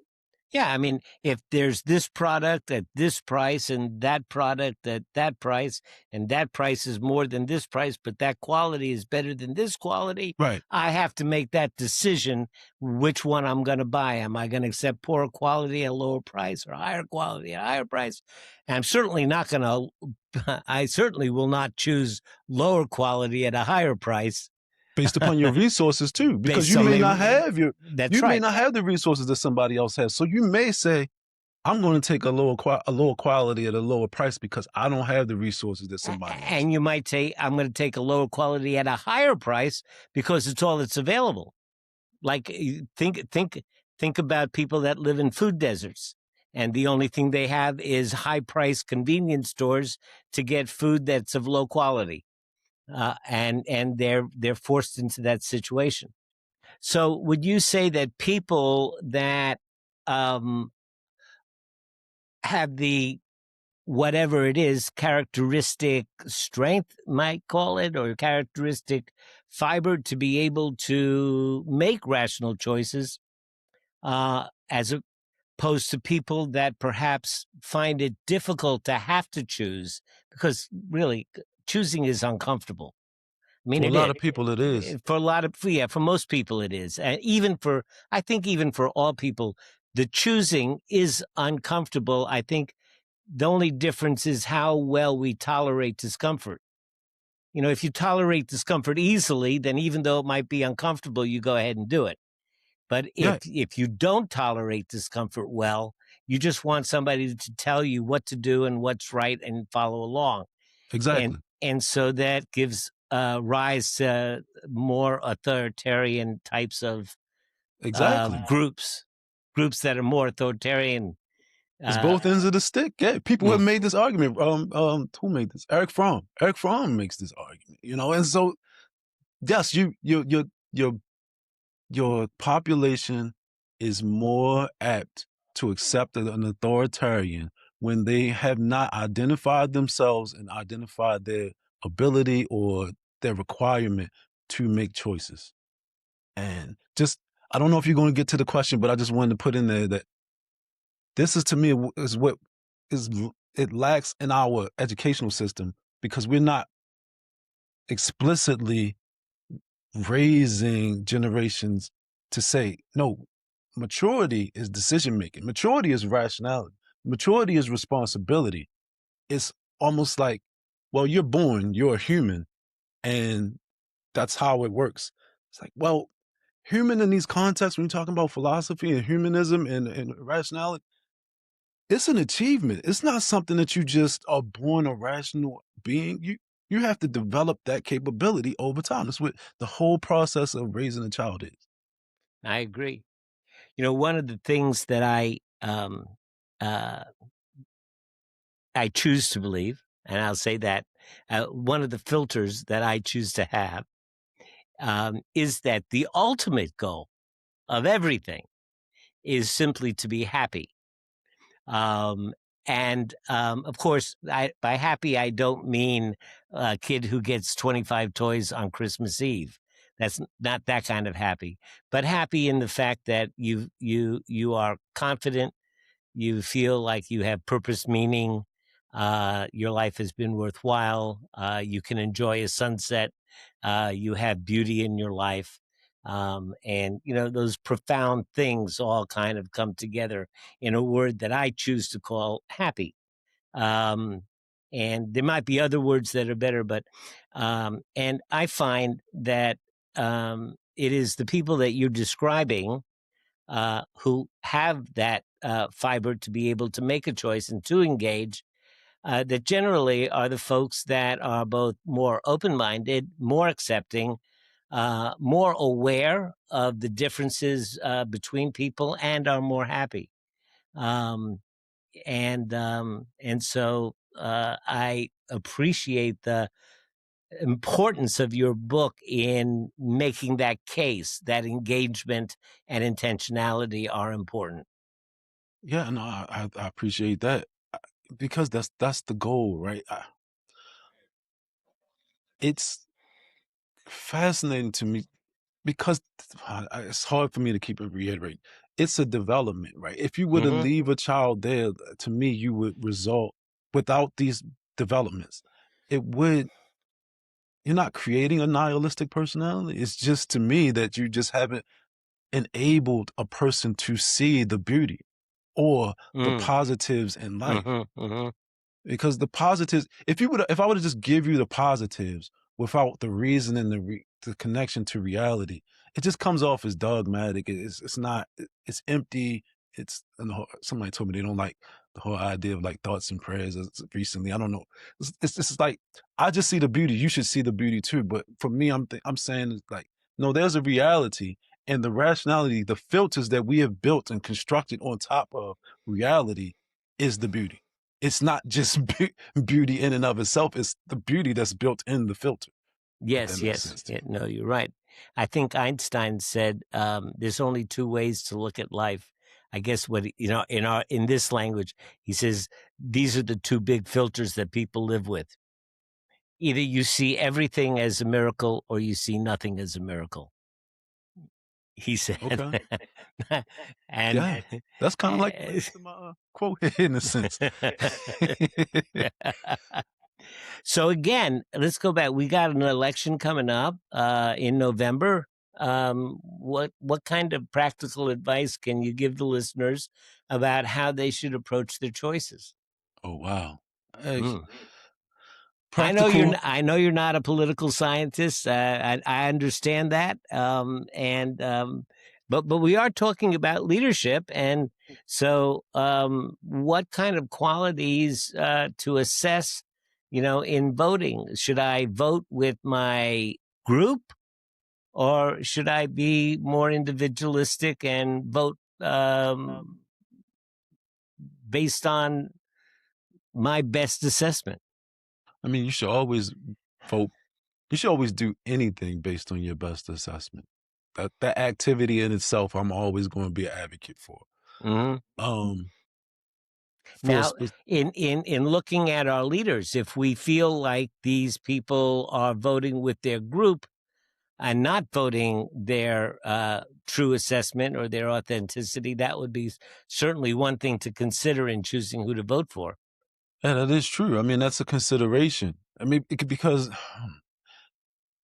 A: Yeah, I mean, if there's this product at this price and that product at that price, and that price is more than this price, but that quality is better than this quality,
B: Right.
A: I have to make that decision which one I'm going to buy. Am I going to accept poorer quality at a lower price or higher quality at a higher price? And I'm certainly not going to, I certainly will not choose lower quality at a higher price.
B: Based upon your resources too, because
A: Based
B: you
A: on
B: may
A: my-
B: not have
A: That's
B: you may
A: right.
B: not have the resources that somebody else has. So you may say, I'm going to take a lower quality at a lower price because I don't have the resources that somebody else.
A: And you might say, I'm going to take a lower quality at a higher price because it's all that's available. Like think about people that live in food deserts, and the only thing they have is high price convenience stores to get food that's of low quality, and they're forced into that situation. So, would you say that people that have the whatever it is, characteristic strength, might call it, or characteristic fiber to be able to make rational choices, as opposed to people that perhaps find it difficult to have to choose, because really choosing is uncomfortable. I mean,
B: For a
A: it
B: lot
A: is.
B: of people, it is.
A: For a lot of, yeah, for most people it is. And I think even for all people, the choosing is uncomfortable. I think the only difference is how well we tolerate discomfort. If you tolerate discomfort easily, then even though it might be uncomfortable, you go ahead and do it. But
B: Yeah.
A: if you don't tolerate discomfort well, you just want somebody to tell you what to do and what's right and follow along.
B: Exactly.
A: And so that gives rise to more authoritarian types of
B: Exactly.
A: groups that are more authoritarian.
B: It's both ends of the stick. Yeah, people have
A: Mm.
B: made this argument. Who made this? Eric Fromm. Eric Fromm makes this argument. And so yes, your population is more apt to accept an authoritarian when they have not identified themselves and identified their ability or their requirement to make choices. And I don't know if you're going to get to the question, but I just wanted to put in there that this is, to me, is what it lacks in our educational system, because we're not explicitly raising generations to say, no, maturity is decision making. Maturity is rationality. Maturity is responsibility. It's almost like, well, you're born, you're a human, and that's how it works. It's like, well, human in these contexts, when you're talking about philosophy and humanism and rationality, it's an achievement. It's not something that you just are born a rational being. You have to develop that capability over time. That's what the whole process of raising a child is.
A: I agree. One of the things that I choose to believe, and I'll say that one of the filters that I choose to have is that the ultimate goal of everything is simply to be happy. Of course, by happy, I don't mean a kid who gets 25 toys on Christmas Eve. That's not that kind of happy, but happy in the fact that you are confident, you feel like you have purpose, meaning, your life has been worthwhile, you can enjoy a sunset, you have beauty in your life. And those profound things all kind of come together in a word that I choose to call happy. Um, and there might be other words that are better, but and I find that it is the people that you're describing who have that fiber to be able to make a choice and to engage, that generally are the folks that are both more open-minded, more accepting, more aware of the differences between people, and are more happy. And so I appreciate importance of your book in making that case that engagement and intentionality are important.
B: Yeah, no, I appreciate that because that's the goal, right? It's fascinating to me because it's hard for me to keep it reiterating. It's a development, right? If you were to
A: Mm-hmm.
B: leave a child there, to me, you would result without these developments. It would You're not creating a nihilistic personality. It's just to me that you just haven't enabled a person to see the beauty or the
A: Mm.
B: positives in life.
A: Mm-hmm. Mm-hmm.
B: Because the positives, if I were to just give you the positives without the reason and the connection to reality, it just comes off as dogmatic. It's not. It's empty. Somebody told me they don't like the whole idea of like thoughts and prayers recently. I don't know. It's just like I just see the beauty. You should see the beauty too. But for me, I'm saying it's like no. There's a reality and the rationality, the filters that we have built and constructed on top of reality is the beauty. It's not just beauty in and of itself. It's the beauty that's built in the filter. If that
A: Yes,
B: makes
A: yes.
B: sense to
A: Yeah,
B: you.
A: no, you're right. I think Einstein said there's only two ways to look at life. I guess in this language, he says these are the two big filters that people live with. Either you see everything as a miracle or you see nothing as a miracle. He said,
B: Okay.
A: and
B: Yeah. That's kind of like playing to my quote in a sense.
A: so again, let's go back. We got an election coming up in November. What kind of practical advice can you give the listeners about how they should approach their choices?
B: Oh wow. Hey,
A: Mm.
B: practical.
A: I know you're not a political scientist. I understand that. But we are talking about leadership, and so what kind of qualities to assess? In voting, should I vote with my group, or should I be more individualistic and vote based on my best assessment?
B: I mean, you should always vote. You should always do anything based on your best assessment. That activity in itself, I'm always going to be an advocate for.
A: Mm-hmm.
B: Um, for
A: Now,
B: spe-
A: in looking at our leaders, if we feel like these people are voting with their group and not voting their true assessment or their authenticity, that would be certainly one thing to consider in choosing who to vote for.
B: yeah, that is true. I mean, that's a consideration. I mean, because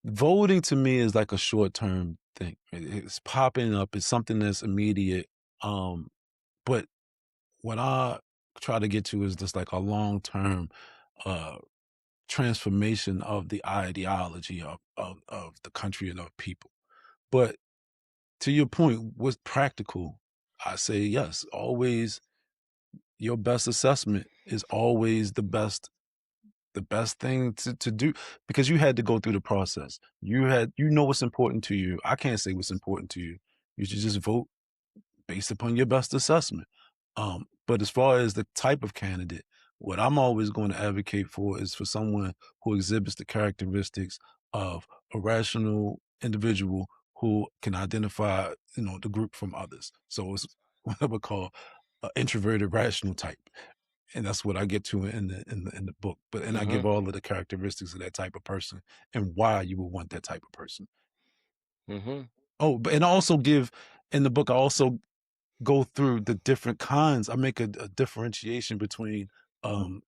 B: voting to me is like a short term thing. It's popping up. It's something that's immediate. But what I try to get to is just like a long term uh, transformation of the ideology of the country and of people. But to your point, what's practical? I say yes. Always, your best assessment is always the best thing to do because you had to go through the process. You know what's important to you. I can't say what's important to you. You should just vote based upon your best assessment. But as far as the type of candidate, what I'm always going to advocate for is for someone who exhibits the characteristics of a rational individual who can identify, the group from others. So it's what I would call an introverted rational type, and that's what I get to in the book. And I
A: Mm-hmm.
B: give all of the characteristics of that type of person and why you would want that type of person.
A: Mm-hmm.
B: Oh, and I also give in the book. I also go through the different kinds. I make a differentiation between um,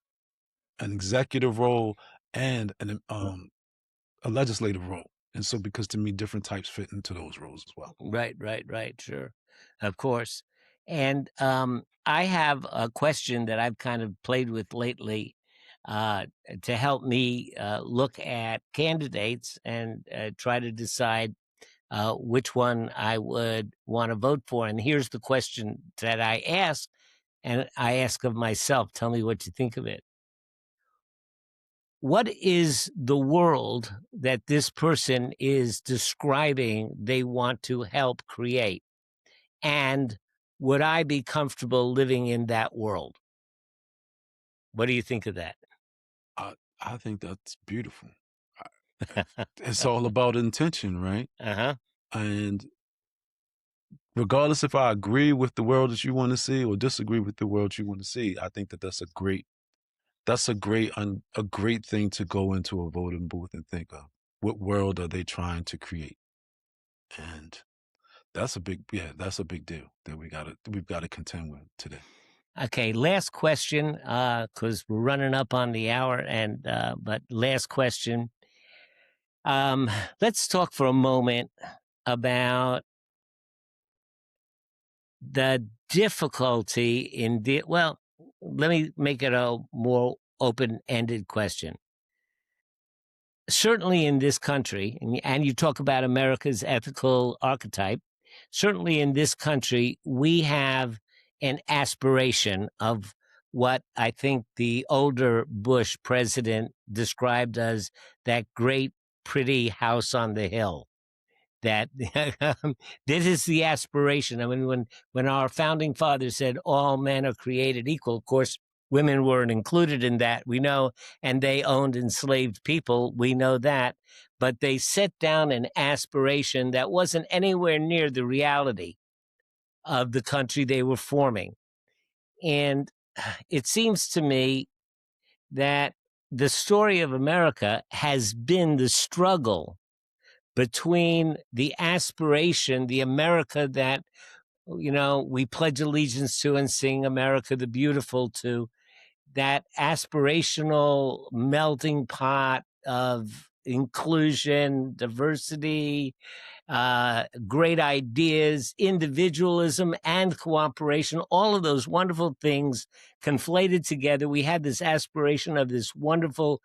B: an executive role and a legislative role. And so, because to me, different types fit into those roles as well.
A: Right. Sure. Of course. And I have a question that I've kind of played with lately uh, to help me look at candidates and try to decide which one I would want to vote for. And here's the question that I ask, and I ask of myself. Tell me what you think of it. What is the world that this person is describing they want to help create? And would I be comfortable living in that world? What do you think of that?
B: I, I think that's beautiful. It's all about intention, right?
A: Uh-huh.
B: And regardless if I agree with the world that you want to see or disagree with the world you want to see, I think that that's a great thing to go into a voting booth and think of. What world are they trying to create? And that's a big deal that we've got to contend with today.
A: Okay, last question, because we're running up on the hour, and but last question. Let's talk for a moment about the difficulty in well, let me make it a more open-ended question. Certainly in this country, and you talk about America's ethical archetype, certainly in this country, we have an aspiration of what I think the older Bush president described as that great, pretty house on the hill. That this is the aspiration. I mean, when our founding fathers said all men are created equal, of course, women weren't included in that, we know, and they owned enslaved people, we know that. But they set down an aspiration that wasn't anywhere near the reality of the country they were forming. And it seems to me that the story of America has been the struggle between the aspiration, the America that, we pledge allegiance to and sing America the Beautiful to, that aspirational melting pot of inclusion, diversity, great ideas, individualism, and cooperation, all of those wonderful things conflated together. We had this aspiration of this wonderful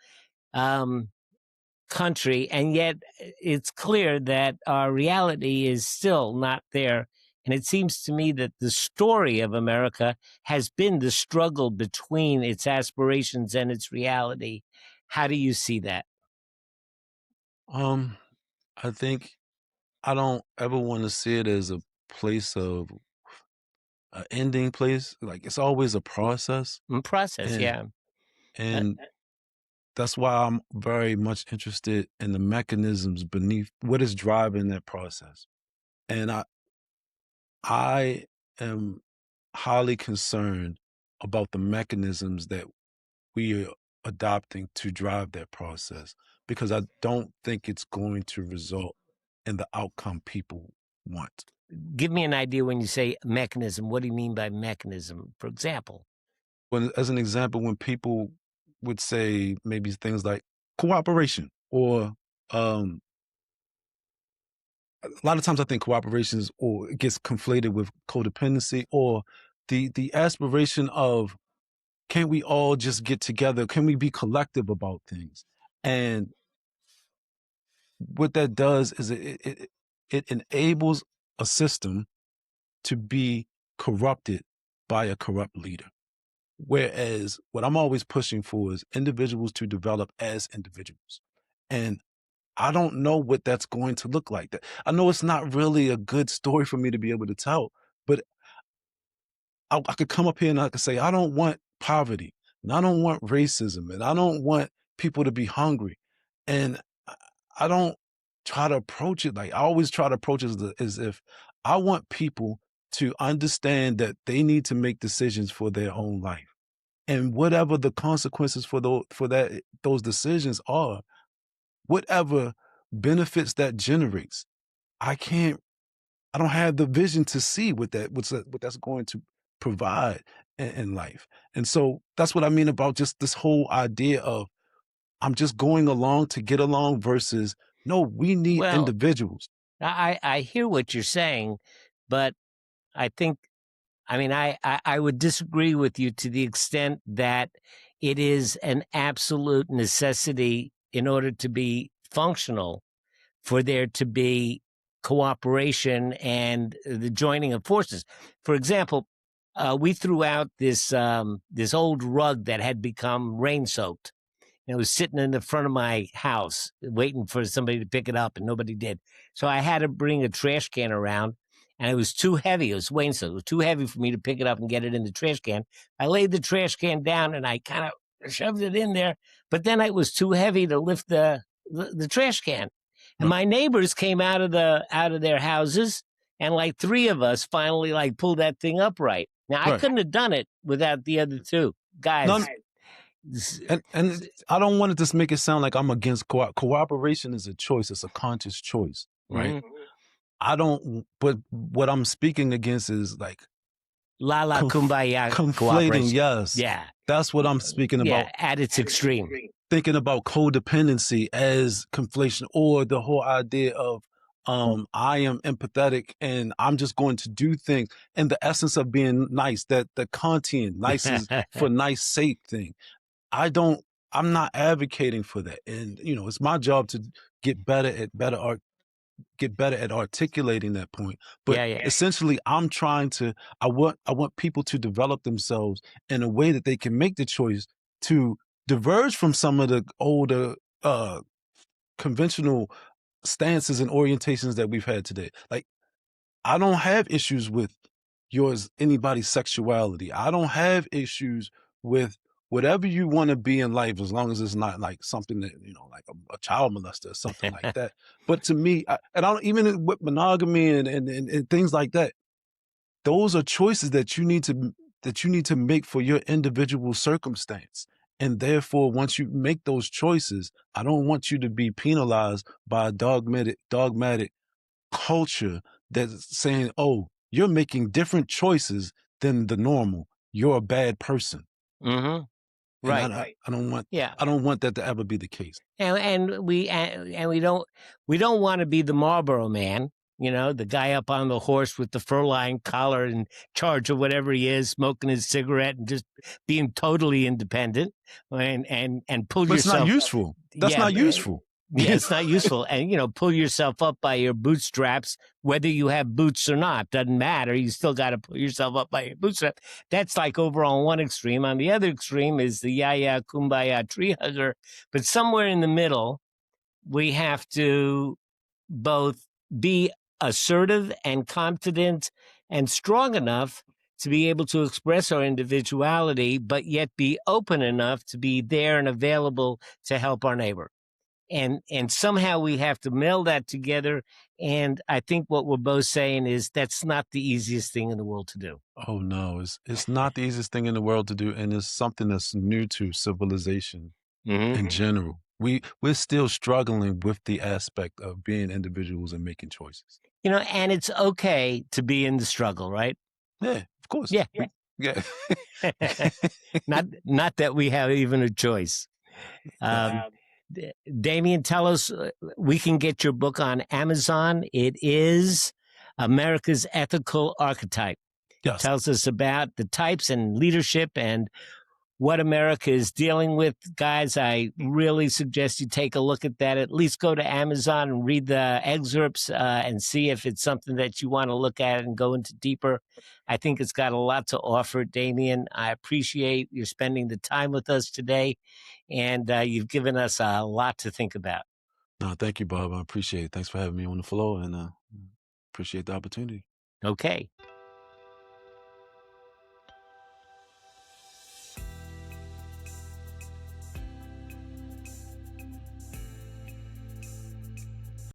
A: country, and yet it's clear that our reality is still not there. And it seems to me that the story of America has been the struggle between its aspirations and its reality. How do you see that?
B: I think I don't ever want to see it as a place of an ending place. Like it's always a process,
A: Process,
B: and
A: yeah.
B: and that's why I'm very much interested in the mechanisms beneath what is driving that process. And I am highly concerned about the mechanisms that we are adopting to drive that process because I don't think it's going to result in the outcome people want.
A: Give me an idea when you say mechanism. What do you mean by mechanism? For example,
B: As an example, when people would say maybe things like cooperation or um, a lot of times I think cooperations or it gets conflated with codependency or the aspiration of can't we all just get together? Can we be collective about things? And what that does is it enables a system to be corrupted by a corrupt leader. Whereas what I'm always pushing for is individuals to develop as individuals. And I don't know what that's going to look like. I know it's not really a good story for me to be able to tell, but I could come up here and I could say, I don't want poverty and I don't want racism and I don't want people to be hungry. And I don't try to approach it like I always try to approach it as if I want people to understand that they need to make decisions for their own life. And whatever the consequences for those decisions are, whatever benefits that generates, I can't I don't have the vision to see what that's going to provide in life. And so that's what I mean about just this whole idea of I'm just going along to get along versus no, we need
A: well,
B: individuals.
A: I hear what you're saying, but I think, I mean, I would disagree with you to the extent that it is an absolute necessity in order to be functional for there to be cooperation and the joining of forces. For example, we threw out this old rug that had become rain soaked. It was sitting in the front of my house waiting for somebody to pick it up, and nobody did. So I had to bring a trash can around, and it was too heavy. It was Wayne, so it was too heavy for me to pick it up and get it in the trash can. I laid the trash can down, and I kind of shoved it in there, but then it was too heavy to lift the the trash can. And my neighbors came out of their houses, and like three of us finally like pulled that thing upright. Now I couldn't have done it without the other two guys.
B: And I don't want to just make it sound like I'm against cooperation is a choice. It's a conscious choice, right?
A: Mm-hmm.
B: I don't. But what I'm speaking against is like
A: kumbaya
B: conflating. Yes,
A: yeah,
B: that's what I'm speaking about.
A: At its extreme.
B: Thinking about codependency as conflation, or the whole idea of I am empathetic and I'm just going to do things in the essence of being nice, that the Kantian nice is for nice sake thing. I'm not advocating for that. And it's my job to get better at articulating that point. But essentially I'm trying to I want people to develop themselves in a way that they can make the choice to diverge from some of the older conventional stances and orientations that we've had today. Like, I don't have issues with anybody's sexuality. I don't have issues with whatever you want to be in life, as long as it's not like something that, like a child molester or something like that. But to me, I don't even with monogamy and things like that. Those are choices that you need to make for your individual circumstance. And therefore, once you make those choices, I don't want you to be penalized by a dogmatic culture that's saying, "Oh, you're making different choices than the normal. You're a bad person."
A: Mm-hmm. Right.
B: I don't want. Yeah. I don't want that to ever be the case.
A: And we don't want to be the Marlboro Man. The guy up on the horse with the fur-lined collar in charge of whatever he is, smoking his cigarette and just being totally independent and pull yourself.
B: It's not useful. That's not useful.
A: Yeah, it's not useful. And, pull yourself up by your bootstraps, whether you have boots or not, doesn't matter. You still got to pull yourself up by your bootstraps. That's like over on one extreme. On the other extreme is the yeah, kumbaya tree hugger. But somewhere in the middle, we have to both be assertive and confident and strong enough to be able to express our individuality, but yet be open enough to be there and available to help our neighbor. And somehow we have to meld that together. And I think what we're both saying is that's not the easiest thing in the world to do.
B: Oh no, it's not the easiest thing in the world to do, and it's something that's new to civilization in general. We're still struggling with the aspect of being individuals and making choices.
A: And it's okay to be in the struggle, right?
B: Yeah, of course.
A: Yeah.
B: Yeah.
A: Not that we have even a choice. Damien, tell us, we can get your book on Amazon. It is America's Ethical Archetype.
B: Yes.
A: Tells us about the types and leadership and what America is dealing with. Guys, I really suggest you take a look at that. At least go to Amazon and read the excerpts and see if it's something that you want to look at and go into deeper. I think it's got a lot to offer, Damien. I appreciate you spending the time with us today, and you've given us a lot to think about.
B: No, thank you, Bob. I appreciate it. Thanks for having me on the floor, and appreciate the opportunity.
A: Okay.